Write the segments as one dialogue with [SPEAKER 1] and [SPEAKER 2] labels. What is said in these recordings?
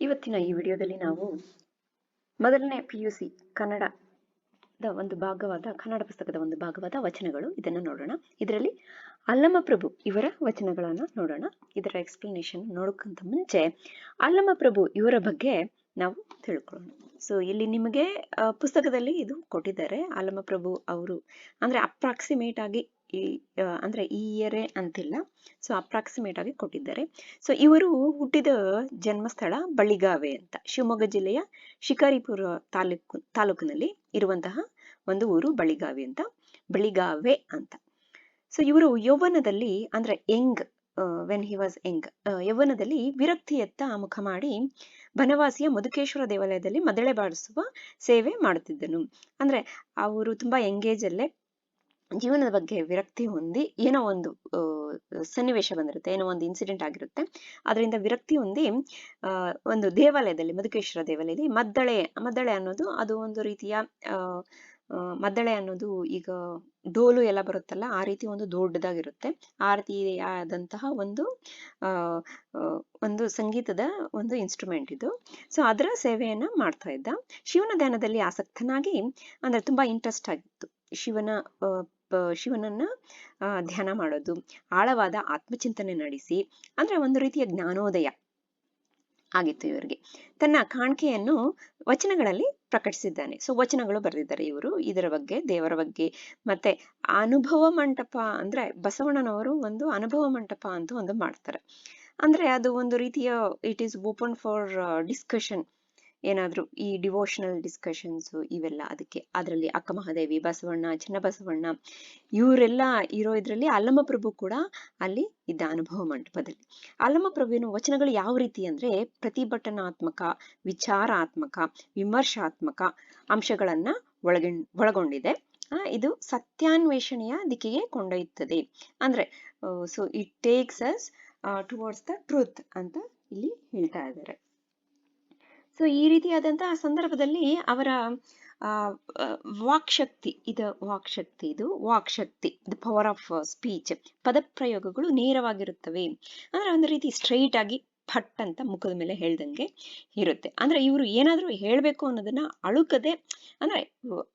[SPEAKER 1] ಇವತ್ತಿನ ಈ ವಿಡಿಯೋದಲ್ಲಿ ನಾವು ಮೊದಲನೇ PUC ಕನ್ನಡದ ಒಂದು ಭಾಗವಾದ ಕನ್ನಡ ಪುಸ್ತಕದ ಒಂದು ಭಾಗವಾದ ವಚನಗಳು ಇದನ್ನು ನೋಡೋಣ. ಇದರಲ್ಲಿ ಅಲ್ಲಮ ಪ್ರಭು ಇವರ ವಚನಗಳನ್ನು ನೋಡೋಣ. ಇದರ ಎಕ್ಸ್ಪ್ಲನೇಷನ್ ನೋಡೋಕ್ಕಿಂತ ಮುಂಚೆ ಅಲ್ಲಮ ಪ್ರಭು ಇವರ ಬಗ್ಗೆ ನಾವು ತಿಳ್ಕೊಳ್ಳೋಣ. ಸೊ ಇಲ್ಲಿ ನಿಮಗೆ ಪುಸ್ತಕದಲ್ಲಿ ಇದು ಕೊಟ್ಟಿದ್ದಾರೆ. ಅಲ್ಲಮ ಪ್ರಭು ಅವರು ಅಂದ್ರೆ ಅಪ್ರಾಕ್ಸಿಮೇಟ್ ಆಗಿ ಅಂದ್ರೆ ಈ ಇಯರೇ ಅಂತಿಲ್ಲ, ಸೊ ಅಪ್ರಾಕ್ಸಿಮೇಟ್ ಆಗಿ ಕೊಟ್ಟಿದ್ದಾರೆ. ಸೊ ಇವರು ಹುಟ್ಟಿದ ಜನ್ಮಸ್ಥಳ ಬಳಿಗಾವೆ ಅಂತ, ಶಿವಮೊಗ್ಗ ಜಿಲ್ಲೆಯ ಶಿಕಾರಿಪುರ ತಾಲೂಕಿನಲ್ಲಿ ಇರುವಂತಹ ಒಂದು ಊರು ಬಳಿಗಾವೆ ಅಂತ. ಸೊ ಇವರು ಯೌವನದಲ್ಲಿ ಅಂದ್ರೆ ವೆನ್ ಹಿ ವಾಸ್ ಯೌವನದಲ್ಲಿ ವಿರಕ್ತಿಯತ್ತ ಮುಖ ಮಾಡಿ ಬನವಾಸಿಯ ಮಧುಕೇಶ್ವರ ದೇವಾಲಯದಲ್ಲಿ ಮದಳೆ ಬಾರಿಸುವ ಸೇವೆ ಮಾಡುತ್ತಿದ್ದನು. ಅಂದ್ರೆ ಅವರು ತುಂಬಾ ಎಂಗೇಜ್ ಅಲ್ಲೇ ಜೀವನದ ಬಗ್ಗೆ ವಿರಕ್ತಿ ಹೊಂದಿ ಏನೋ ಒಂದು ಸನ್ನಿವೇಶ ಬಂದಿರುತ್ತೆ, ಏನೋ ಒಂದು ಇನ್ಸಿಡೆಂಟ್ ಆಗಿರುತ್ತೆ, ಅದರಿಂದ ವಿರಕ್ತಿ ಹೊಂದಿ ಒಂದು ದೇವಾಲಯದಲ್ಲಿ, ಮಧುಕೇಶ್ವರ ದೇವಾಲಯದಲ್ಲಿ ಮದ್ದಳೆ ಅನ್ನೋದು ಅದು ಒಂದು ರೀತಿಯ ಮದ್ದಳೆ ಅನ್ನೋದು ಈಗ ಡೋಲು ಎಲ್ಲ ಬರುತ್ತಲ್ಲ, ಆ ರೀತಿ ಒಂದು ದೊಡ್ಡದಾಗಿರುತ್ತೆ. ಆ ರೀತಿಯಾದಂತಹ ಒಂದು ಸಂಗೀತದ ಒಂದು ಇನ್ಸ್ಟ್ರೂಮೆಂಟ್ ಇದು. ಸೊ ಅದರ ಸೇವೆಯನ್ನ ಮಾಡ್ತಾ ಇದ್ದ. ಶಿವನ ಧ್ಯಾನದಲ್ಲಿ ಆಸಕ್ತನಾಗಿ, ಅಂದ್ರೆ ತುಂಬಾ ಇಂಟ್ರೆಸ್ಟ್ ಆಗಿತ್ತು ಶಿವನನ್ನ ಧ್ಯಾನ ಮಾಡೋದು, ಆಳವಾದ ಆತ್ಮಚಿಂತನೆ ನಡೆಸಿ, ಅಂದ್ರೆ ಒಂದು ರೀತಿಯ ಜ್ಞಾನೋದಯ ಆಗಿತ್ತು ಇವರಿಗೆ. ತನ್ನ ಕಾಣಿಕೆಯನ್ನು ವಚನಗಳಲ್ಲಿ ಪ್ರಕಟಿಸಿದ್ದಾನೆ. ಸೊ ವಚನಗಳು ಬರೆದಿದ್ದಾರೆ ಇವರು ಇದರ ಬಗ್ಗೆ, ದೇವರ ಬಗ್ಗೆ. ಮತ್ತೆ ಅನುಭವ ಮಂಟಪ ಅಂದ್ರೆ ಬಸವಣ್ಣನವರು ಒಂದು ಅನುಭವ ಮಂಟಪ ಅಂತ ಒಂದು ಮಾಡ್ತಾರೆ. ಅಂದ್ರೆ ಅದು ಒಂದು ರೀತಿಯ it is open for discussion, ಏನಾದ್ರೂ ಈ ಡಿವೋಷನಲ್ ಡಿಸ್ಕಷನ್ಸ್ ಇವೆಲ್ಲ. ಅದರಲ್ಲಿ ಅಕ್ಕ ಮಹಾದೇವಿ, ಬಸವಣ್ಣ, ಚನ್ನಬಸವಣ್ಣ ಇವರೆಲ್ಲ ಇರೋ ಇದ್ರಲ್ಲಿ ಅಲ್ಲಮ ಪ್ರಭು ಕೂಡ ಅಲ್ಲಿ ಇದ್ದ ಅನುಭವ ಮಂಟಪದಲ್ಲಿ. ಅಲ್ಲಮ ಪ್ರಭುವಿನ ವಚನಗಳು ಯಾವ ರೀತಿ ಅಂದ್ರೆ ಪ್ರತಿಭಟನಾತ್ಮಕ, ವಿಚಾರಾತ್ಮಕ, ವಿಮರ್ಶಾತ್ಮಕ ಅಂಶಗಳನ್ನ ಒಳಗೊಂಡಿದೆ. ಇದು ಸತ್ಯಾನ್ವೇಷಣೆಯ ದಿಕ್ಕಿಗೆ ಕೊಂಡೊಯ್ಯುತ್ತದೆ. ಅಂದ್ರೆ so it takes us towards the truth ಅಂತ ಇಲ್ಲಿ ಹೇಳ್ತಾ ಇದ್ದಾರೆ. ಸೊ ಈ ರೀತಿಯಾದಂತಹ ಸಂದರ್ಭದಲ್ಲಿ ಅವರ ವಾಕ್ಶಕ್ತಿ, ದ ಪವರ್ ಆಫ್ ಸ್ಪೀಚ್, ಪದಪ್ರಯೋಗಗಳು ನೇರವಾಗಿರುತ್ತವೆ. ಅಂದ್ರೆ ಒಂದು ರೀತಿ ಸ್ಟ್ರೈಟ್ ಆಗಿ ಫಟ್ ಅಂತ ಮುಖದ ಮೇಲೆ ಹೇಳ್ದಂಗೆ ಇರುತ್ತೆ. ಅಂದ್ರೆ ಇವರು ಏನಾದ್ರೂ ಹೇಳ್ಬೇಕು ಅನ್ನೋದನ್ನ ಅಳುಕದೆ, ಅಂದ್ರೆ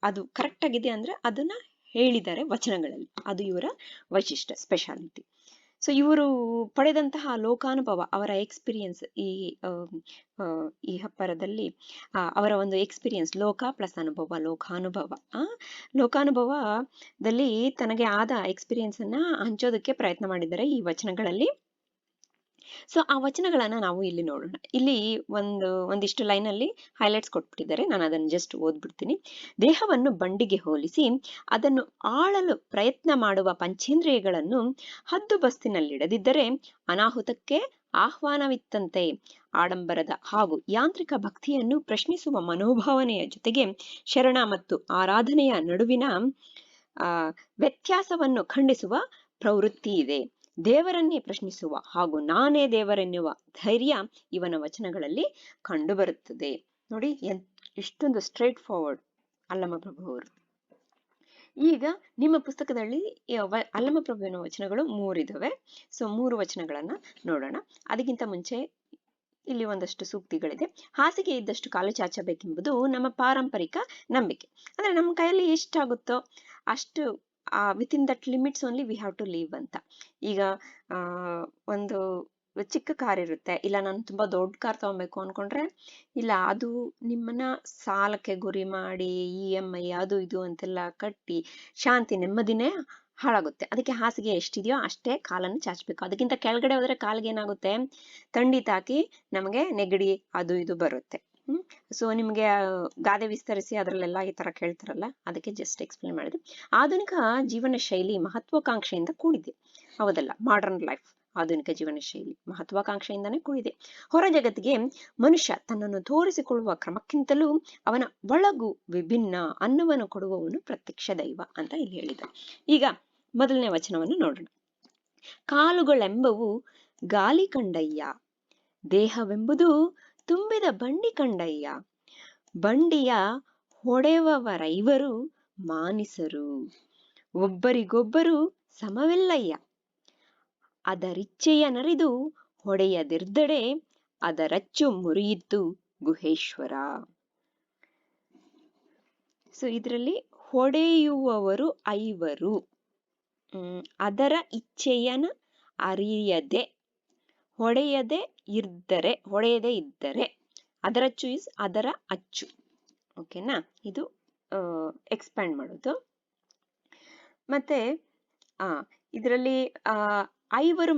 [SPEAKER 1] ಅದು ಕರೆಕ್ಟ್ ಆಗಿದೆ ಅಂದ್ರೆ ಅದನ್ನ ಹೇಳಿದ್ದಾರೆ ವಚನಗಳಲ್ಲಿ. ಅದು ಇವರ ವೈಶಿಷ್ಟ್ಯ, ಸ್ಪೆಷಾಲಿಟಿ. ಸೊ ಇವರು ಪಡೆದಂತಹ ಲೋಕಾನುಭವ, ಅವರ ಎಕ್ಸ್ಪೀರಿಯನ್ಸ್, ಈ ಹಪ್ಪರದಲ್ಲಿ ಅವರ ಒಂದು ಎಕ್ಸ್ಪೀರಿಯನ್ಸ್, ಲೋಕ ಪ್ಲಸ್ ಅನುಭವ, ಲೋಕಾನುಭವದಲ್ಲಿ ತನಗೆ ಆದ ಎಕ್ಸ್ಪೀರಿಯನ್ಸ್ ಅನ್ನ ಹಂಚೋದಕ್ಕೆ ಪ್ರಯತ್ನ ಮಾಡಿದ್ದಾರೆ ಈ ವಚನಗಳಲ್ಲಿ. ಸೊ ಆ ವಚನಗಳನ್ನ ನಾವು ಇಲ್ಲಿ ನೋಡೋಣ. ಇಲ್ಲಿ ಒಂದಿಷ್ಟು ಲೈನ್ ಅಲ್ಲಿ ಹೈಲೈಟ್ಸ್ ಕೊಟ್ಬಿಟ್ಟಿದ್ದಾರೆ, ನಾನು ಅದನ್ನು ಜಸ್ಟ್ ಓದ್ಬಿಡ್ತೀನಿ. ದೇಹವನ್ನು ಬಂಡಿಗೆ ಹೋಲಿಸಿ ಅದನ್ನು ಆಳಲು ಪ್ರಯತ್ನ ಮಾಡುವ ಪಂಚೇಂದ್ರಿಯಗಳನ್ನು ಹದ್ದುಬಸ್ತಿನಲ್ಲಿಡದಿದ್ದರೆ ಅನಾಹುತಕ್ಕೆ ಆಹ್ವಾನವಿತ್ತಂತೆ. ಆಡಂಬರದ ಹಾಗೂ ಯಾಂತ್ರಿಕ ಭಕ್ತಿಯನ್ನು ಪ್ರಶ್ನಿಸುವ ಮನೋಭಾವನೆಯ ಜೊತೆಗೆ ಶರಣ ಮತ್ತು ಆರಾಧನೆಯ ನಡುವಿನ ವ್ಯತ್ಯಾಸವನ್ನು ಖಂಡಿಸುವ ಪ್ರವೃತ್ತಿ ಇದೆ. ದೇವರನ್ನೇ ಪ್ರಶ್ನಿಸುವ ಹಾಗೂ ನಾನೇ ದೇವರೆನ್ನುವ ಧೈರ್ಯ ಇವನ ವಚನಗಳಲ್ಲಿ ಕಂಡುಬರುತ್ತದೆ. ನೋಡಿ, ಇಷ್ಟೊಂದು ಸ್ಟ್ರೇಟ್ ಫಾರ್ವರ್ಡ್ ಅಲ್ಲಮ ಪ್ರಭು ಅವರು. ಈಗ ನಿಮ್ಮ ಪುಸ್ತಕದಲ್ಲಿ ಅಲ್ಲಮ ಪ್ರಭುವಿನ ವಚನಗಳು 3 ಇದಾವೆ. ಸೊ 3 ವಚನಗಳನ್ನ ನೋಡೋಣ. ಅದಕ್ಕಿಂತ ಮುಂಚೆ ಇಲ್ಲಿ ಒಂದಷ್ಟು ಸೂಕ್ತಿಗಳಿದೆ. ಹಾಸಿಗೆ ಇದ್ದಷ್ಟು ಕಾಲು ಚಾಚಬೇಕೆಂಬುದು ನಮ್ಮ ಪಾರಂಪರಿಕ ನಂಬಿಕೆ. ಅಂದ್ರೆ ನಮ್ಮ ಕೈಯಲ್ಲಿ ಎಷ್ಟಾಗುತ್ತೋ ಅಷ್ಟು within that limits only we have to live ಅಂತ. ಈಗ ಒಂದು ಚಿಕ್ಕ ಕಾರ್ ಇರುತ್ತೆ, ಇಲ್ಲ ನಾನು ತುಂಬಾ ದೊಡ್ಡ ಕಾರ್ ತಗೊಬೇಕು ಅನ್ಕೊಂಡ್ರೆ, ಇಲ್ಲ ಅದು ನಿಮ್ಮನ್ನ ಸಾಲಕ್ಕೆ ಗುರಿ ಮಾಡಿ EMI ಅದು ಇದು ಅಂತೆಲ್ಲ ಕಟ್ಟಿ ಶಾಂತಿ ನೆಮ್ಮದಿನೇ ಹಾಳಾಗುತ್ತೆ. ಅದಕ್ಕೆ ಹಾಸಿಗೆ ಎಷ್ಟಿದೆಯೋ ಅಷ್ಟೇ ಕಾಲನ್ನು ಚಾಚಬೇಕು. ಅದಕ್ಕಿಂತ ಕೆಳಗಡೆ ಹೋದ್ರೆ ಕಾಲಿಗೆ ಏನಾಗುತ್ತೆ, ಥಂಡಿ ತಾಕಿ ನಮಗೆ ನೆಗಡಿ ಅದು ಇದು ಬರುತ್ತೆ. ಸೊ ನಿಮ್ಗೆ ಗಾದೆ ವಿಸ್ತರಿಸಿ ಅದ್ರಲ್ಲೆಲ್ಲ ಈ ತರ ಕೇಳ್ತಾರಲ್ಲ, ಅದಕ್ಕೆ ಜಸ್ಟ್ ಎಕ್ಸ್ಪ್ಲೇನ್ ಮಾಡಿದೆ. ಆಧುನಿಕ ಜೀವನ ಶೈಲಿ ಮಹತ್ವಾಕಾಂಕ್ಷೆಯಿಂದ ಕೂಡಿದೆ, ಹೌದಲ್ಲ? ಮಾಡರ್ನ್ ಲೈಫ್, ಆಧುನಿಕ ಜೀವನ ಶೈಲಿ ಮಹತ್ವಾಕಾಂಕ್ಷೆಯಿಂದಾನೇ ಕೂಡಿದೆ. ಹೊರ ಜಗತ್ತಿಗೆ ಮನುಷ್ಯ ತನ್ನನ್ನು ತೋರಿಸಿಕೊಳ್ಳುವ ಕ್ರಮಕ್ಕಿಂತಲೂ ಅವನ ಒಳಗು ವಿಭಿನ್ನ ಅನ್ನವನ್ನು ಕೊಡುವವನು ಪ್ರತ್ಯಕ್ಷ ದೈವ ಅಂತ ಇಲ್ಲಿ ಹೇಳಿದ. ಈಗ ಮೊದಲನೇ ವಚನವನ್ನು ನೋಡೋಣ. ಕಾಲುಗಳೆಂಬವು ಗಾಲಿ ಕಂಡಯ್ಯ, ದೇಹವೆಂಬುದು ತುಂಬಿದ ಬಂಡಿ ಕಂಡಯ್ಯ, ಬಂಡಿಯ ಹೊಡೆವವರೈವರು ಮಾನಿಸರು, ಒಬ್ಬರಿಗೊಬ್ಬರು ಸಮವಿಲ್ಲಯ್ಯ, ಅದರಿಚ್ಛೆಯ ನರಿದು ಹೊಡೆಯದಿರ್ದಡೆ ಅದರಚ್ಚು ಮುರಿಯಿತು ಗುಹೇಶ್ವರ. ಸೊ ಇದರಲ್ಲಿ ಹೊಡೆಯುವವರು ಐವರು, ಅದರ ಇಚ್ಛೆಯನ ಅರಿಯದೆ, ಹೊಡೆಯದೆ ಇದ್ದರೆ, ಅದರಚ್ಚು ಇಸ್ ಅದರ ಅಚ್ಚು. ಓಕೆನಾ, ಇದು ಎಕ್ಸ್ಪ್ಯಾಂಡ್ ಮಾಡೋದು. ಮತ್ತೆ ಇದರಲ್ಲಿ ಐವರು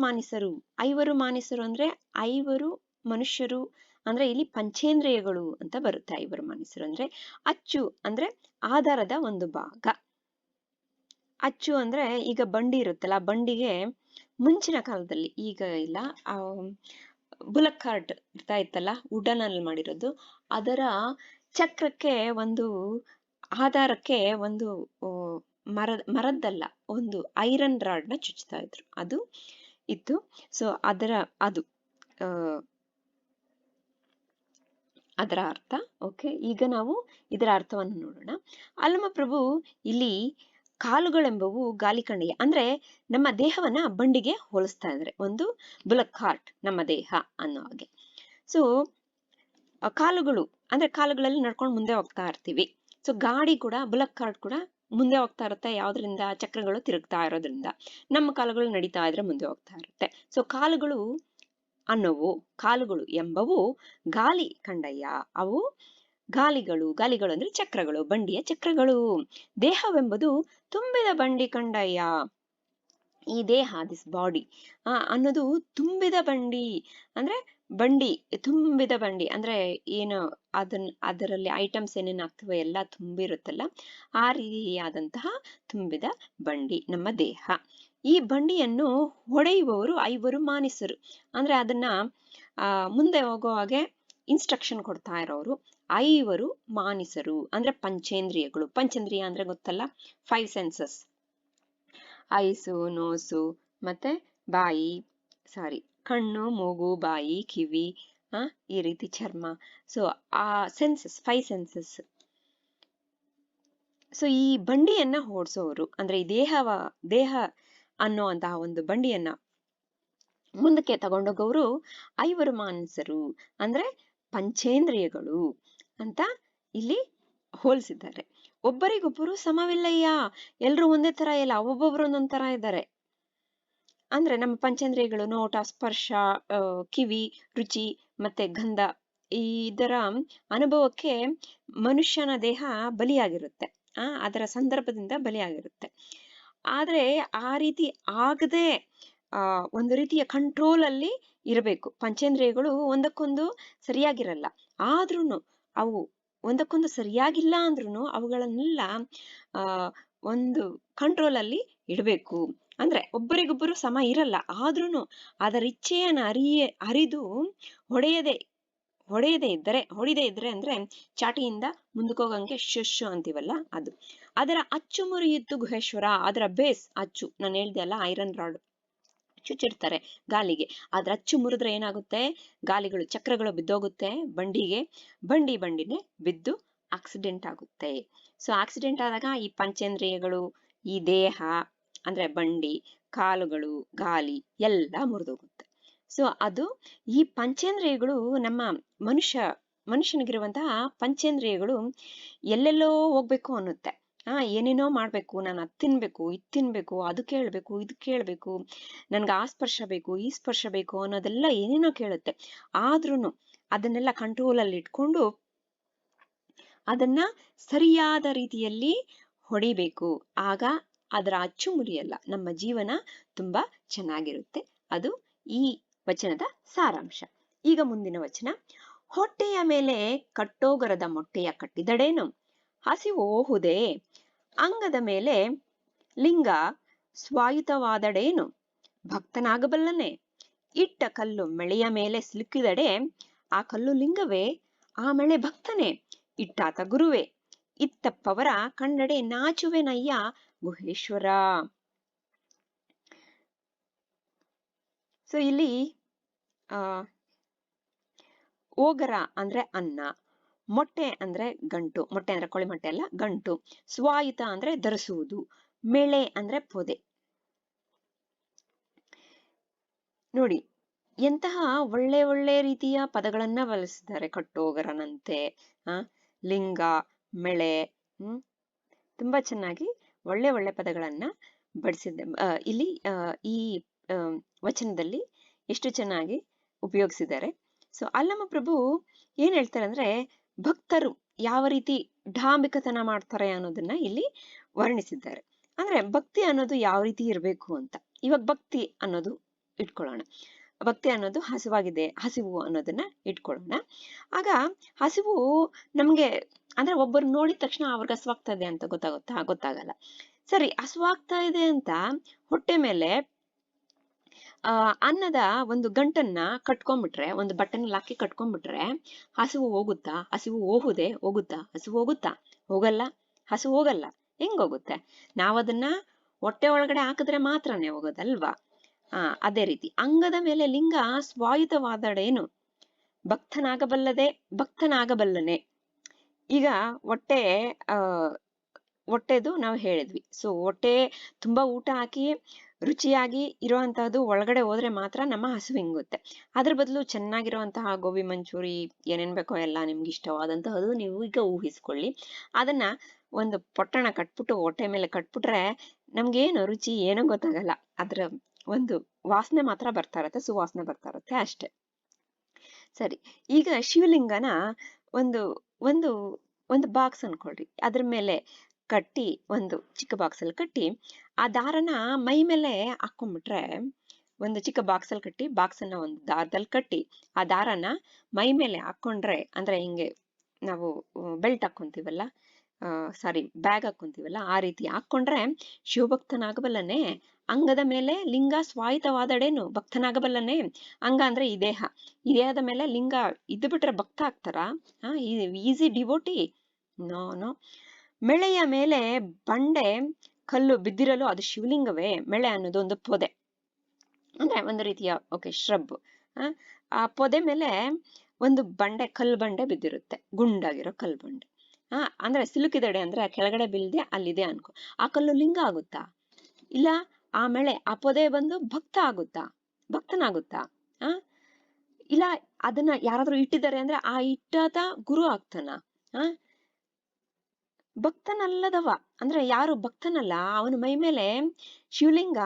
[SPEAKER 1] ಮಾನಿಸರು ಅಂದ್ರೆ ಐವರು ಮನುಷ್ಯರು ಅಂದ್ರೆ ಇಲ್ಲಿ ಪಂಚೇಂದ್ರಿಯಗಳು ಅಂತ ಬರುತ್ತೆ. ಐವರು ಮಾನಿಸರು ಅಂದ್ರೆ ಅಚ್ಚು ಅಂದ್ರೆ ಆಧಾರದ ಒಂದು ಭಾಗ. ಅಚ್ಚು ಅಂದ್ರೆ ಈಗ ಬಂಡಿ ಇರುತ್ತಲ್ಲ, ಬಂಡಿಗೆ ಮುಂಚಿನ ಕಾಲದಲ್ಲಿ, ಈಗ ಇಲ್ಲ, ಬುಲಕ್ ಕಾರ್ಟ್ ಇರ್ತಾ ಇತ್ತಲ್ಲ, ವುಡನ್ ಅಲ್ಲಿ ಮಾಡಿರೋದು, ಅದರ ಚಕ್ರಕ್ಕೆ ಒಂದು ಆಧಾರಕ್ಕೆ ಒಂದು ಮರದ್ದಲ್ಲ, ಒಂದು ಐರನ್ ರಾಡ್ ನ ಚುಚ್ತಾ ಇದ್ರು, ಅದು ಇತ್ತು. ಸೊ ಅದರ ಅರ್ಥ. ಓಕೆ, ಈಗ ನಾವು ಇದರ ಅರ್ಥವನ್ನು ನೋಡೋಣ. ಅಲ್ಲಮಪ್ರಭು ಇಲ್ಲಿ ಕಾಲುಗಳೆಂಬವು ಗಾಲಿಕಂಡಯ್ಯ ಅಂದ್ರೆ ನಮ್ಮ ದೇಹವನ್ನ ಬಂಡಿಗೆ ಹೋಲಿಸ್ತಾ ಇದ್ದಾರೆ, ಒಂದು ಬುಲಕ್ ಕಾರ್ಟ್ ನಮ್ಮ ದೇಹ ಅನ್ನೋ ಹಾಗೆ. ಸೊ ಕಾಲುಗಳು ಅಂದ್ರೆ ಕಾಲುಗಳಲ್ಲಿ ನಡ್ಕೊಂಡು ಮುಂದೆ ಹೋಗ್ತಾ ಇರ್ತೀವಿ. ಸೊ ಗಾಡಿ ಕೂಡ, ಬುಲಕ್ ಕಾರ್ಟ್ ಕೂಡ ಮುಂದೆ ಹೋಗ್ತಾ ಇರುತ್ತೆ. ಯಾವ್ದ್ರಿಂದ? ಚಕ್ರಗಳು ತಿರುಗ್ತಾ ಇರೋದ್ರಿಂದ. ನಮ್ಮ ಕಾಲುಗಳು ನಡೀತಾ ಇದ್ರೆ ಮುಂದೆ ಹೋಗ್ತಾ ಇರುತ್ತೆ. ಸೊ ಕಾಲುಗಳು ಎಂಬವು ಗಾಲಿ ಕಂಡಯ್ಯ, ಅವು ಗಾಲಿಗಳು ಅಂದ್ರೆ ಚಕ್ರಗಳು, ಬಂಡಿಯ ಚಕ್ರಗಳು. ದೇಹವೆಂಬುದು ತುಂಬಿದ ಬಂಡಿ ಕಂಡಯ್ಯ. ಈ ದೇಹ, ದಿಸ್ ಬಾಡಿ ಅನ್ನೋದು ತುಂಬಿದ ಬಂಡಿ ಅಂದ್ರೆ ಬಂಡಿ, ತುಂಬಿದ ಬಂಡಿ ಅಂದ್ರೆ ಏನು, ಅದರಲ್ಲಿ ಐಟಮ್ಸ್ ಏನೇನು ಆಗ್ತವೆ ಎಲ್ಲ ತುಂಬಿರುತ್ತಲ್ಲ, ಆ ರೀತಿಯಾದಂತಹ ತುಂಬಿದ ಬಂಡಿ ನಮ್ಮ ದೇಹ. ಈ ಬಂಡಿಯನ್ನು ಹೊಡೆಯುವವರು ಐವರು ಮಾನಿಸರು ಅಂದ್ರೆ ಅದನ್ನ ಮುಂದೆ ಹೋಗೋ ಹಾಗೆ ಇನ್ಸ್ಟ್ರಕ್ಷನ್ ಕೊಡ್ತಾ ಇರೋರು ಐವರು ಮಾನಿಸರು ಅಂದ್ರೆ ಪಂಚೇಂದ್ರಿಯಗಳು. ಪಂಚೇಂದ್ರಿಯ ಅಂದ್ರೆ ಗೊತ್ತಲ್ಲ, 5 ಸೆನ್ಸಸ್: ಐಸು, ನೋಸು, ಮತ್ತೆ ಕಣ್ಣು, ಮೂಗು, ಬಾಯಿ, ಕಿವಿ, ಈ ರೀತಿ ಚರ್ಮ. ಸೊ ಆ ಸೆನ್ಸಸ್, 5 ಸೆನ್ಸಸ್. ಸೊ ಈ ಬಂಡಿಯನ್ನ ಓಡಿಸೋರು ಅಂದ್ರೆ ಈ ದೇಹ ಅನ್ನುವಂತಹ ಒಂದು ಬಂಡಿಯನ್ನ ಮುಂದಕ್ಕೆ ತಗೊಂಡೋಗೋರು ಐವರು ಮಾನಸರು ಅಂದ್ರೆ ಪಂಚೇಂದ್ರಿಯಗಳು ಅಂತ ಇಲ್ಲಿ ಹೋಲಿಸಿದ್ದಾರೆ. ಒಬ್ಬರಿಗೊಬ್ಬರು ಸಮವಿಲ್ಲಯ್ಯ, ಎಲ್ರು ಒಂದೇ ತರ ಇಲ್ಲ, ಒಬ್ಬೊಬ್ರು ಒಂದೊಂದ್ ತರ ಇದ್ದಾರೆ. ಅಂದ್ರೆ ನಮ್ಮ ಪಂಚೇಂದ್ರಿಯಗಳು ನೋಟ, ಸ್ಪರ್ಶ, ಕಿವಿ, ರುಚಿ ಮತ್ತೆ ಗಂಧ, ಇದರ ಅನುಭವಕ್ಕೆ ಮನುಷ್ಯನ ದೇಹ ಬಲಿಯಾಗಿರುತ್ತೆ, ಅದರ ಸಂದರ್ಭದಿಂದ ಬಲಿಯಾಗಿರುತ್ತೆ. ಆದ್ರೆ ಆ ರೀತಿ ಆಗದೆ ಒಂದು ರೀತಿಯ ಕಂಟ್ರೋಲ್ ಅಲ್ಲಿ ಇರಬೇಕು. ಪಂಚೇಂದ್ರಿಯಗಳು ಒಂದಕ್ಕೊಂದು ಸರಿಯಾಗಿರಲ್ಲ, ಆದ್ರೂನು ಅವು ಒಂದಕ್ಕೊಂದು ಸರಿಯಾಗಿಲ್ಲ ಅಂದ್ರೂ ಅವುಗಳನ್ನೆಲ್ಲ ಒಂದು ಕಂಟ್ರೋಲ್ ಅಲ್ಲಿ ಇಡಬೇಕು. ಅಂದ್ರೆ ಒಬ್ಬರಿಗೊಬ್ಬರು ಸಮ ಇರಲ್ಲ, ಆದ್ರೂನು ಅದರ ಇಚ್ಛೆಯನ್ನು ಅರಿದು ಹೊಡೆಯದೇ ಇದ್ರೆ ಅಂದ್ರೆ ಚಾಟಿಯಿಂದ ಮುಂದಕ್ಕೋಗಂಗೆ ಶುಶು ಅಂತೀವಲ್ಲ, ಅದು. ಅದರ ಅಚ್ಚು ಮುರಿಯಿತು ಗುಹೇಶ್ವರ, ಅದರ ಬೇಸ್ ಅಚ್ಚು, ನಾನು ಹೇಳ್ದೆ ಅಲ್ಲ, ಐರನ್ ರಾಡ್ ಚುಚ್ಚಿರ್ತಾರೆ ಗಾಲಿಗೆ. ಅದ್ರ ಅಚ್ಚು ಮುರಿದ್ರೆ ಏನಾಗುತ್ತೆ? ಗಾಲಿಗಳು, ಚಕ್ರಗಳು ಬಿದ್ದೋಗುತ್ತೆ ಬಂಡಿನೇ ಬಿದ್ದು ಆಕ್ಸಿಡೆಂಟ್ ಆಗುತ್ತೆ. ಸೊ ಆಕ್ಸಿಡೆಂಟ್ ಆದಾಗ ಈ ಪಂಚೇಂದ್ರಿಯಗಳು, ಈ ದೇಹ ಅಂದ್ರೆ ಬಂಡಿ, ಕಾಲುಗಳು, ಗಾಲಿ ಎಲ್ಲ ಮುರಿದೋಗುತ್ತೆ. ಸೊ ಅದು ಈ ಪಂಚೇಂದ್ರಿಯಗಳು, ನಮ್ಮ ಮನುಷ್ಯನಿಗಿರುವಂತಹ ಪಂಚೇಂದ್ರಿಯಗಳು ಎಲ್ಲೆಲ್ಲೋ ಹೋಗ್ಬೇಕು ಅನ್ನುತ್ತೆ. ಏನೇನೋ ಮಾಡ್ಬೇಕು, ನಾನು ಅದ್ ತಿನ್ಬೇಕು, ಇದ್ ತಿನ್ಬೇಕು, ಅದು ಕೇಳ್ಬೇಕು, ಇದು ಕೇಳ್ಬೇಕು, ನನ್ಗೆ ಆ ಸ್ಪರ್ಶ ಬೇಕು, ಈ ಸ್ಪರ್ಶ ಬೇಕು ಅನ್ನೋದೆಲ್ಲ ಏನೇನೋ ಕೇಳುತ್ತೆ. ಆದ್ರೂನು ಅದನ್ನೆಲ್ಲ ಕಂಟ್ರೋಲ್ ಅಲ್ಲಿ ಇಟ್ಕೊಂಡು ಅದನ್ನ ಸರಿಯಾದ ರೀತಿಯಲ್ಲಿ ಹೊಡಿಬೇಕು. ಆಗ ಅದರ ಅಚ್ಚು ಮುರಿಯಲ್ಲ, ನಮ್ಮ ಜೀವನ ತುಂಬಾ ಚೆನ್ನಾಗಿರುತ್ತೆ. ಅದು ಈ ವಚನದ ಸಾರಾಂಶ. ಈಗ ಮುಂದಿನ ವಚನ: ಹೊಟ್ಟೆಯ ಮೇಲೆ ಕಟ್ಟೋಗರದ ಮೊಟ್ಟೆಯ ಕಟ್ಟಿದಡೇನು, ಹಸಿವೋಹುದೇ ಅಂಗದ ಮೇಲೆ ಲಿಂಗ ಸ್ವಾಯುತವಾದಡೇನು, ಭಕ್ತನಾಗಬಲ್ಲನೆ ಇಟ್ಟ ಕಲ್ಲು ಮೆಳೆಯ ಮೇಲೆ ಸಿಲುಕಿದಡೆ, ಆ ಕಲ್ಲು ಲಿಂಗವೇ, ಆ ಮೆಳೆ ಭಕ್ತನೇ, ಇಟ್ಟಾತ ಗುರುವೇ, ಇತ್ತಪ್ಪವರ ಕಣ್ಣಡೆ ನಾಚುವೆನಯ್ಯ ಗುಹೇಶ್ವರ. ಸೊ ಇಲ್ಲಿ ಓಗರ ಅಂದ್ರೆ ಅನ್ನ, ಮೊಟ್ಟೆ ಅಂದ್ರೆ ಗಂಟು, ಮೊಟ್ಟೆ ಅಂದ್ರೆ ಕೋಳಿ ಮೊಟ್ಟೆ ಅಲ್ಲ, ಗಂಟು. ಸ್ವಾಯುತ ಅಂದ್ರೆ ಧರಿಸುವುದು, ಮೆಳೆ ಅಂದ್ರೆ ಪೊದೆ. ನೋಡಿ, ಎಂತಹ ಒಳ್ಳೆ ಒಳ್ಳೆ ರೀತಿಯ ಪದಗಳನ್ನ ಬಳಸಿದ್ದಾರೆ. ಕಟ್ಟೋಗರನಂತೆ, ಆ ಲಿಂಗ, ಮೆಳೆ, ಹ್ಮ್ ತುಂಬಾ ಚೆನ್ನಾಗಿ ಒಳ್ಳೆ ಒಳ್ಳೆ ಪದಗಳನ್ನ ಇಲ್ಲಿ ಈ ಆ, ವಚನದಲ್ಲಿ ಎಷ್ಟು ಚೆನ್ನಾಗಿ ಉಪಯೋಗಿಸಿದ್ದಾರೆ. ಸೊ ಅಲ್ಲಮ ಪ್ರಭು ಏನ್ ಹೇಳ್ತಾರೆ ಅಂದ್ರೆ, ಭಕ್ತರು ಯಾವ ರೀತಿ ಢಾಂಬಿಕತನ ಮಾಡ್ತಾರೆ ಅನ್ನೋದನ್ನ ಇಲ್ಲಿ ವರ್ಣಿಸಿದ್ದಾರೆ. ಅಂದ್ರೆ ಭಕ್ತಿ ಅನ್ನೋದು ಯಾವ ರೀತಿ ಇರಬೇಕು ಅಂತ. ಇವಾಗ ಭಕ್ತಿ ಅನ್ನೋದು ಇಟ್ಕೊಳ್ಳೋಣ. ಭಕ್ತಿ ಅನ್ನೋದು ಹಸಿವು ಅನ್ನೋದನ್ನ ಇಟ್ಕೊಳ್ಳೋಣ. ಆಗ ಹಸಿವು ನಮ್ಗೆ ಅಂದ್ರೆ ಒಬ್ಬರು ನೋಡಿದ ತಕ್ಷಣ ಅವ್ರಿಗೆ ಹಸುವಾಗ್ತಾ ಇದೆ ಅಂತ ಗೊತ್ತಾಗಲ್ಲ. ಸರಿ, ಹಸುವಾಗ್ತಾ ಇದೆ ಅಂತ ಹೊಟ್ಟೆ ಮೇಲೆ ಅನ್ನದ ಒಂದು ಗಂಟನ್ನ ಕಟ್ಕೊಂಡ್ಬಿಟ್ರೆ, ಒಂದು ಬಟ್ಟೆನಲ್ಲಿ ಹಾಕಿ ಕಟ್ಕೊಂಡ್ಬಿಟ್ರೆ ಹಸಿವು ಹೋಗುತ್ತಾ? ಹಸಿವು ಹೋಗುತ್ತಾ? ಹೋಗಲ್ಲ. ಹಸಿವು ಹೋಗಲ್ಲ. ಹೆಂಗ್ ಹೋಗುತ್ತೆ? ನಾವದನ್ನ ಹೊಟ್ಟೆ ಒಳಗಡೆ ಹಾಕಿದ್ರೆ ಮಾತ್ರನೇ ಹೋಗೋದಲ್ವಾ? ಅದೇ ರೀತಿ ಅಂಗದ ಮೇಲೆ ಲಿಂಗ ಸ್ವಾಯುತವಾದಡೇನು ಭಕ್ತನಾಗಬಲ್ಲನೆ. ಈಗ ಹೊಟ್ಟೆದು ನಾವು ಹೇಳಿದ್ವಿ. ಸೊ ಹೊಟ್ಟೆ ತುಂಬಾ ಊಟ ಹಾಕಿ ರುಚಿಯಾಗಿ ಇರುವಂತಹದ್ದು ಒಳಗಡೆ ಹೋದ್ರೆ ಮಾತ್ರ ನಮ್ಮ ಹಸಿವು ಹಿಂಗುತ್ತೆ. ಅದ್ರ ಬದಲು ಚೆನ್ನಾಗಿರುವಂತಹ ಗೋಬಿ ಮಂಚೂರಿ ಏನೇನ್ ಬೇಕೋ ಎಲ್ಲ ನಿಮ್ಗೆ ಇಷ್ಟವಾದಂತಹದ್ದು ನೀವು ಈಗ ಊಹಿಸ್ಕೊಳ್ಳಿ. ಅದನ್ನ ಒಂದು ಪೊಟ್ಟಣ ಕಟ್ಬಿಟ್ಟು ಹೊಟ್ಟೆ ಮೇಲೆ ಕಟ್ಬಿಟ್ರೆ ನಮ್ಗೇನು ರುಚಿ ಏನೋ ಗೊತ್ತಾಗಲ್ಲ. ಅದ್ರ ಒಂದು ವಾಸನೆ ಮಾತ್ರ ಬರ್ತಾ ಇರತ್ತೆ, ಸುವಾಸನೆ ಬರ್ತಾ ಇರತ್ತೆ ಅಷ್ಟೆ. ಸರಿ, ಈಗ ಶಿವಲಿಂಗನ ಒಂದು ಒಂದು ಒಂದು ಬಾಕ್ಸ್ ಅನ್ಕೊಳ್ರಿ. ಅದ್ರ ಮೇಲೆ ಕಟ್ಟಿ, ಒಂದು ಚಿಕ್ಕ ಬಾಕ್ಸ್ ಅಲ್ಲಿ ಕಟ್ಟಿ ಆ ದಾರನ ಮೈ ಮೇಲೆ ಹಾಕೊಂಡ್ಬಿಟ್ರೆ, ಒಂದು ಚಿಕ್ಕ ಬಾಕ್ಸ್ ಅಲ್ಲಿ ಕಟ್ಟಿ ಬಾಕ್ಸ್ ಅನ್ನ ಒಂದು ದಾರದಲ್ಲಿ ಕಟ್ಟಿ ಆ ದಾರನ ಮೈ ಮೇಲೆ ಹಾಕೊಂಡ್ರೆ, ಅಂದ್ರೆ ಹಿಂಗೆ ನಾವು ಬೆಲ್ಟ್ ಹಾಕೊಂತೀವಲ್ಲ, ಬ್ಯಾಗ್ ಹಾಕೊಂತೀವಲ್ಲ, ಆ ರೀತಿ ಹಾಕೊಂಡ್ರೆ ಶಿವಭಕ್ತನಾಗಬಲ್ಲನೆ. ಅಂಗದ ಮೇಲೆ ಲಿಂಗ ಸ್ವಾಯಿತವಾದಡೇನು ಭಕ್ತನಾಗಬಲ್ಲನೆ. ಅಂಗ ಅಂದ್ರೆ ಈ ದೇಹ. ಈ ದೇಹದ ಮೇಲೆ ಲಿಂಗ ಇದ್ದು ಬಿಟ್ರೆ ಭಕ್ತ ಆಗ್ತಾರ? Easy devotee? ನೋ. ಮೆಳೆಯ ಮೇಲೆ ಬಂಡೆ ಕಲ್ಲು ಬಿದ್ದಿರಲು ಅದು ಶಿವಲಿಂಗವೇ? ಮೆಳೆ ಅನ್ನೋದು ಒಂದು ಪೊದೆ, ಅಂದ್ರೆ ಒಂದು ರೀತಿಯ ಶ್ರಬ್. ಆ ಪೊದೆ ಮೇಲೆ ಒಂದು ಕಲ್ಲು ಬಂಡೆ ಬಿದ್ದಿರುತ್ತೆ, ಗುಂಡಾಗಿರೋ ಕಲ್ಲು ಬಂಡೆ. ಅಂದ್ರೆ ಸಿಲುಕಿದಡೆ ಅಂದ್ರೆ ಕೆಳಗಡೆ ಬೀಳ್ದೆ ಅಲ್ಲಿದೆ ಅನ್ಕೋ. ಆ ಕಲ್ಲು ಲಿಂಗ ಆಗುತ್ತಾ? ಇಲ್ಲ. ಆ ಮೆಳೆ, ಆ ಪೊದೆ ಬಂದು ಭಕ್ತನಾಗುತ್ತಾ? ಇಲ್ಲ ಅದನ್ನ ಯಾರಾದ್ರೂ ಇಟ್ಟಿದ್ದಾರೆ ಅಂದ್ರೆ ಆ ಇಟ್ಟಾದ ಗುರು ಆಗ್ತಾನ? ಭಕ್ತನಲ್ಲದವ ಅಂದ್ರೆ ಯಾರು ಭಕ್ತನಲ್ಲ, ಅವನ ಮೈ ಮೇಲೆ ಶಿವಲಿಂಗ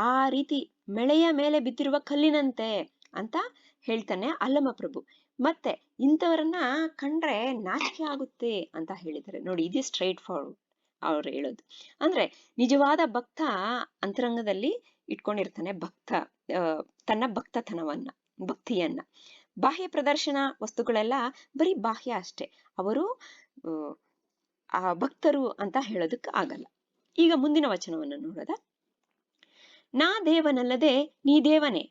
[SPEAKER 1] ಆ ರೀತಿ ಮೆಳೆಯ ಮೇಲೆ ಬಿದ್ದಿರುವ ಕಲ್ಲಿನಂತೆ ಅಂತ ಹೇಳ್ತಾನೆ ಅಲ್ಲಮ ಪ್ರಭು. ಮತ್ತೆ ಇಂಥವರನ್ನ ಕಂಡ್ರೆ ನಾಚಿಕೆ ಆಗುತ್ತೆ ಅಂತ ಹೇಳಿದ್ದಾರೆ ನೋಡಿ. ಇದು ಸ್ಟ್ರೈಟ್ ಫಾರ್ವರ್ಡ್ ಅವ್ರು ಹೇಳೋದು. ಅಂದ್ರೆ ನಿಜವಾದ ಭಕ್ತ ಅಂತರಂಗದಲ್ಲಿ ಇಟ್ಕೊಂಡಿರ್ತಾನೆ ತನ್ನ ಭಕ್ತಿಯನ್ನ. ಬಾಹ್ಯ ಪ್ರದರ್ಶನ ವಸ್ತುಗಳೆಲ್ಲ ಬರೀ ಬಾಹ್ಯ ಅಷ್ಟೇ. ಅವರು ಆ ಭಕ್ತರು ಅಂತ ಹೇಳೋದಕ್ಕೆ ಆಗಲ್ಲ. ಈಗ ಮುಂದಿನ ವಚನವನ್ನು ನೋಡೋದ. ನಾ ದೇವನಲ್ಲದೆ ನೀ ದೇವನೇ,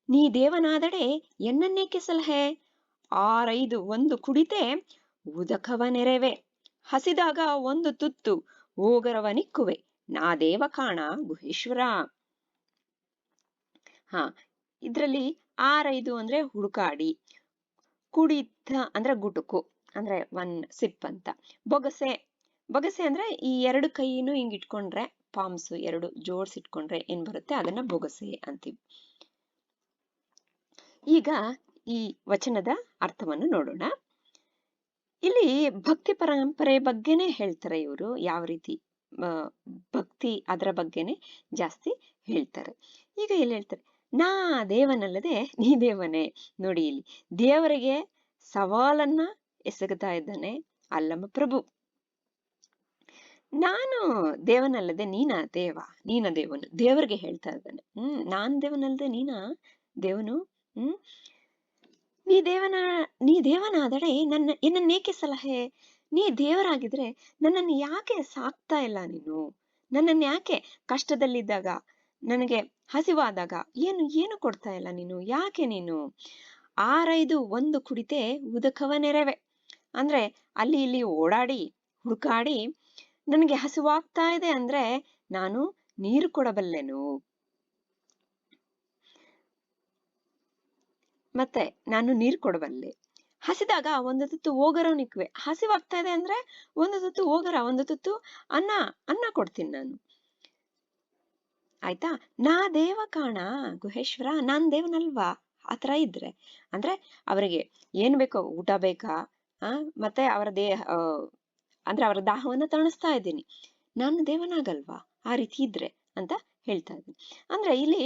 [SPEAKER 1] ನೀ ದೇವನಾದಡೆ ಎನ್ನನ್ನೇಕೆ ಸಲಹೆ? 6 ಒಂದು ಕುಡಿತೆ ಉದಕವ ನೆರವೆ, ಹಸಿದಾಗ ಒಂದು ತುತ್ತು ಓಗರವನಿಕ್ಕುವೆ, ನಾ ದೇವ ಕಾಣ ಗುಹೇಶ್ವರ. ಇದ್ರಲ್ಲಿ 6 ಅಂದ್ರೆ ಹುಡುಕಾಡಿ, ಕುಡಿತ ಅಂದ್ರೆ ಗುಟುಕು ಅಂದ್ರೆ 1 ಸಿಪ್ ಅಂತ. ಬೊಗಸೆ ಅಂದ್ರೆ ಈ 2 ಕೈನು ಹಿಂಗ್ ಇಟ್ಕೊಂಡ್ರೆ, ಪಾಮ್ಸ್ 2 ಜೋಡ್ಸಿಟ್ಕೊಂಡ್ರೆ ಏನ್ ಬರುತ್ತೆ, ಅದನ್ನ ಬೊಗಸೆ ಅಂತೀವಿ. ಈಗ ಈ ವಚನದ ಅರ್ಥವನ್ನು ನೋಡೋಣ. ಇಲ್ಲಿ ಭಕ್ತಿ ಪರಂಪರೆ ಬಗ್ಗೆನೆ ಹೇಳ್ತಾರೆ ಇವರು. ಯಾವ ರೀತಿ ಭಕ್ತಿ, ಅದರ ಬಗ್ಗೆನೆ ಜಾಸ್ತಿ ಹೇಳ್ತಾರೆ. ಈಗ ಇಲ್ಲಿ ಹೇಳ್ತಾರೆ, ನಾ ದೇವನಲ್ಲದೆ ನೀ ದೇವನೇ. ನೋಡಿ, ಇಲ್ಲಿ ದೇವರಿಗೆ ಸವಾಲನ್ನ ಎಸಗುತ್ತಾ ಇದ್ದಾನೆ ಅಲ್ಲಮ ಪ್ರಭು. ನಾನು ದೇವನಲ್ಲದೆ ನೀನ ದೇವನು ದೇವರಿಗೆ ಹೇಳ್ತಾ ಇದ್ದಾನೆ. ನಾನ್ ದೇವನಲ್ಲದೆ ನೀನ ದೇವನು. ನೀ ದೇವನಾದಡೆ ಎನ್ನನ್ನೇಕೆ ಸಲಹೆ? ನೀ ದೇವರಾಗಿದ್ರೆ ನನ್ನನ್ನು ಯಾಕೆ ಸಾಕ್ತಾ ಇಲ್ಲ ನೀನು? ನನ್ನನ್ನು ಯಾಕೆ ಕಷ್ಟದಲ್ಲಿದ್ದಾಗ, ನನಗೆ ಹಸಿವಾದಾಗ ಏನು ಕೊಡ್ತಾ ಇಲ್ಲ ನೀನು? ಯಾಕೆ ನೀನು? 6 ಒಂದು ಕುಡಿತೆ ಉದಕವ ನೆರವೆ. ಅಂದ್ರೆ ಅಲ್ಲಿ ಇಲ್ಲಿ ಓಡಾಡಿ ಹುಡುಕಾಡಿ ನನಗೆ ಹಸಿವಾಗ್ತಾ ಇದೆ ಅಂದ್ರೆ ನಾನು ನೀರು ಕೊಡಬಲ್ಲೆನು. ಮತ್ತೆ ನಾನು ನೀರು ಕೊಡಬಲ್ಲೆ. ಹಸಿದಾಗ ಒಂದು ತುತ್ತು ಓಗರವನಿಕ್ವೆ. ಹಸಿವಾಗ್ತಾ ಇದೆ ಅಂದ್ರೆ ಒಂದು ತುತ್ತು ಓಗರ, ಒಂದು ತುತ್ತು ಅನ್ನ ಕೊಡ್ತೀನಿ ನಾನು. ಆಯ್ತಾ? ನಾ ದೇವ ಕಾಣ ಗುಹೇಶ್ವರ, ನಾನ್ ದೇವನಲ್ವಾ? ಆತರ ಇದ್ರೆ ಅಂದ್ರೆ ಅವರಿಗೆ ಏನ್ ಬೇಕೋ ಊಟ ಬೇಕಾ, ಮತ್ತೆ ಅವರ ದೇಹ ಅಂದ್ರೆ ಅವರ ದಾಹವನ್ನ ತಣಿಸ್ತಾ ಇದ್ದೀನಿ, ನಾನು ದೇವನಾಗಲ್ವಾ ಆ ರೀತಿ ಇದ್ರೆ ಅಂತ ಹೇಳ್ತಾ ಇದ್ದೀನಿ. ಅಂದ್ರೆ ಇಲ್ಲಿ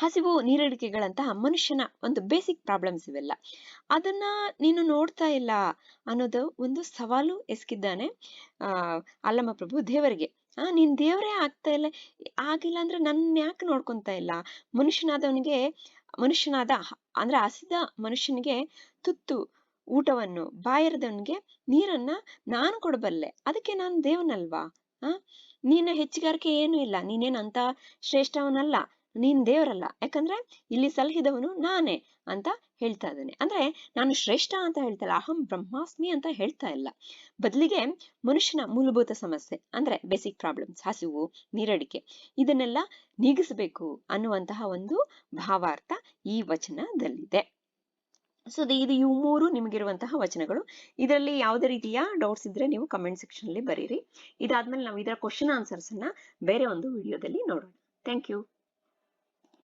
[SPEAKER 1] ಹಸಿವು ನೀರಡಿಕೆಗಳಂತಹ ಮನುಷ್ಯನ ಒಂದು ಬೇಸಿಕ್ ಪ್ರಾಬ್ಲಮ್ಸ್ ಇವೆಲ್ಲ, ಅದನ್ನ ನೀನು ನೋಡ್ತಾ ಇಲ್ಲ ಅನ್ನೋದು ಒಂದು ಸವಾಲು ಎಸಗಿದ್ದಾನೆ ಅಲ್ಲಮ ಪ್ರಭು ದೇವರಿಗೆ. ನೀನ್ ದೇವರೇ ಆಗ್ತಾ ಇಲ್ಲ, ಆಗಿಲ್ಲ ಅಂದ್ರೆ ನನ್ನ ಯಾಕೆ ನೋಡ್ಕೊಂತ ಇಲ್ಲ? ಮನುಷ್ಯನಾದವನಿಗೆ ಅಂದ್ರೆ ಹಸಿದ ಮನುಷ್ಯನಿಗೆ ತುತ್ತು ಊಟವನ್ನು, ಬಾಯರದವನಿಗೆ ನೀರನ್ನ ನಾನು ಕೊಡಬಲ್ಲೆ, ಅದಕ್ಕೆ ನಾನು ದೇವನಲ್ವಾ? ನೀನ ಹೆಚ್ಚುಗಾರಿಕೆ ಏನು ಇಲ್ಲ, ನೀನೇನಂತ ಶ್ರೇಷ್ಠವನಲ್ಲ, ನೀನ್ ದೇವರಲ್ಲ, ಯಾಕಂದ್ರೆ ಇಲ್ಲಿ ಸಲಹಿದವನು ನಾನೇ ಅಂತ ಹೇಳ್ತಾ ಇದ್ದಾನೆ. ಅಂದ್ರೆ ನಾನು ಶ್ರೇಷ್ಠ ಅಂತ ಹೇಳ್ತಾ ಇಲ್ಲ, ಅಹಂ ಬ್ರಹ್ಮಾಸ್ಮಿ ಅಂತ ಹೇಳ್ತಾ ಇಲ್ಲ. ಬದಲಿಗೆ ಮನುಷ್ಯನ ಮೂಲಭೂತ ಸಮಸ್ಯೆ ಅಂದ್ರೆ ಬೇಸಿಕ್ ಪ್ರಾಬ್ಲಮ್ಸ್, ಹಸಿವು, ನೀರಡಿಕೆ, ಇದನ್ನೆಲ್ಲ ನೀಗಿಸಬೇಕು ಅನ್ನುವಂತಹ ಒಂದು ಭಾವಾರ್ಥ ಈ ವಚನದಲ್ಲಿದೆ. ಸೊ ಇದು ಇವು 3 ನಿಮಗಿರುವಂತಹ ವಚನಗಳು. ಇದರಲ್ಲಿ ಯಾವುದೇ ರೀತಿಯ ಡೌಟ್ಸ್ ಇದ್ರೆ ನೀವು ಕಮೆಂಟ್ ಸೆಕ್ಷನ್ ಅಲ್ಲಿ ಬರೀರಿ. ಇದಾದ್ಮೇಲೆ ನಾವು ಇದರ ಕ್ವಶನ್ ಆನ್ಸರ್ಸ್ ಅನ್ನ ಬೇರೆ ಒಂದು ವಿಡಿಯೋದಲ್ಲಿ ನೋಡೋಣ. Thank you.